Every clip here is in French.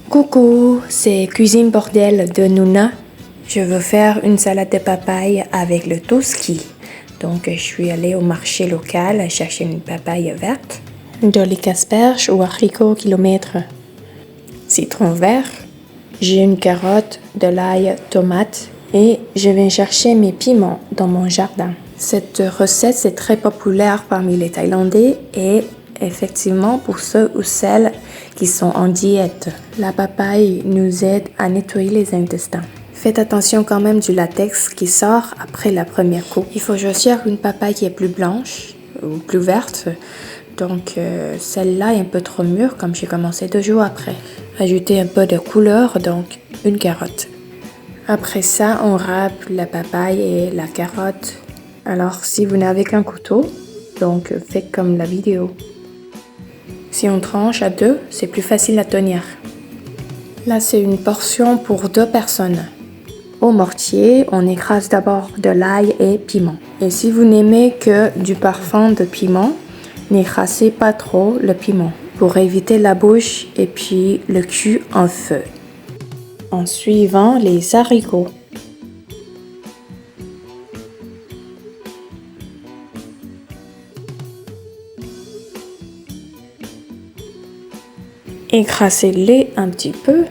Coucou, c'est Cuisine Bordel de Nouna. Je veux faire une salade de papaye avec le toski. Donc, je suis allée au marché local chercher une papaye verte, de asperges ou haricots kilomètres, citron vert, j'ai une carotte, de l'ail, tomate et je viens chercher mes piments dans mon jardin. Cette recette, c'est très populaire parmi les Thaïlandais et effectivement pour ceux ou celles qui sont en diète. La papaye nous aide à nettoyer les intestins. Faites attention quand même du latex qui sort après la première coupe. Il faut choisir une papaye qui est plus blanche ou plus verte. Donc celle-là est un peu trop mûre comme j'ai commencé 2 jours après. Ajoutez un peu de couleur, donc une carotte. Après ça, on râpe la papaye et la carotte. Alors si vous n'avez qu'un couteau, donc faites comme la vidéo. Si on tranche à 2, c'est plus facile à tenir. Là, c'est une portion pour 2 personnes. Au mortier, on écrase d'abord de l'ail et piment. Et si vous n'aimez que du parfum de piment, n'écrasez pas trop le piment pour éviter la bouche et puis le cul en feu. En suivant les haricots. Écrasez-les un petit peu.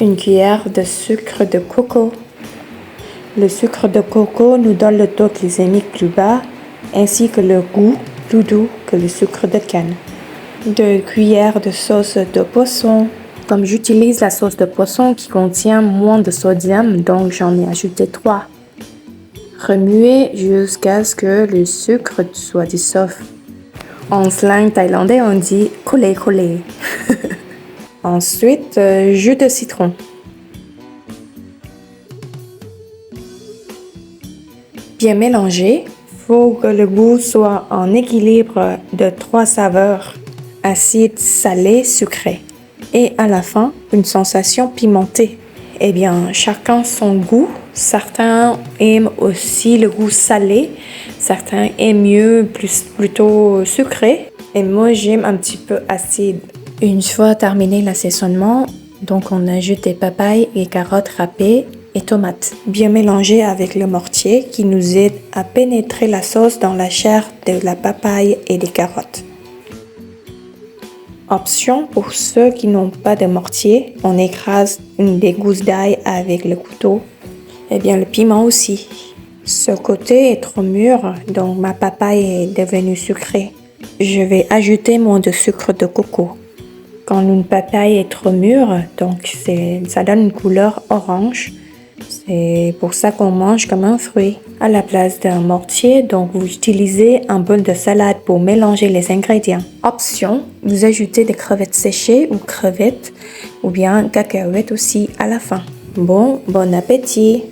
Une cuillère de sucre de coco. Le sucre de coco nous donne le taux glycémique plus bas ainsi que le goût plus doux que le sucre de canne. 2 cuillères de sauce de poisson. Comme j'utilise la sauce de poisson qui contient moins de sodium, donc j'en ai ajouté 3. Remuez jusqu'à ce que le sucre soit dissous. En slang thaïlandais, on dit collé collé. Ensuite, jus de citron. Bien mélanger. Faut que le goût soit en équilibre de 3 saveurs, acide, salé, sucré. Et à la fin, une sensation pimentée. Eh bien, chacun son goût. Certains aiment aussi le goût salé, certains aiment mieux plutôt sucré. Et moi, j'aime un petit peu acide. Une fois terminé l'assaisonnement, donc on ajoute des papayes et carottes râpées et tomates. Bien mélangées avec le mortier qui nous aide à pénétrer la sauce dans la chair de la papaye et des carottes. Option pour ceux qui n'ont pas de mortier, on écrase des gousses d'ail avec le couteau. Et bien le piment aussi. Ce côté est trop mûr, donc ma papaye est devenue sucrée. Je vais ajouter moins de sucre de coco. Quand une papaye est trop mûre, donc ça donne une couleur orange. C'est pour ça qu'on mange comme un fruit. À la place d'un mortier, donc vous utilisez un bol de salade pour mélanger les ingrédients. Option, vous ajoutez des crevettes séchées ou crevettes ou bien cacahuètes aussi à la fin. Bon appétit!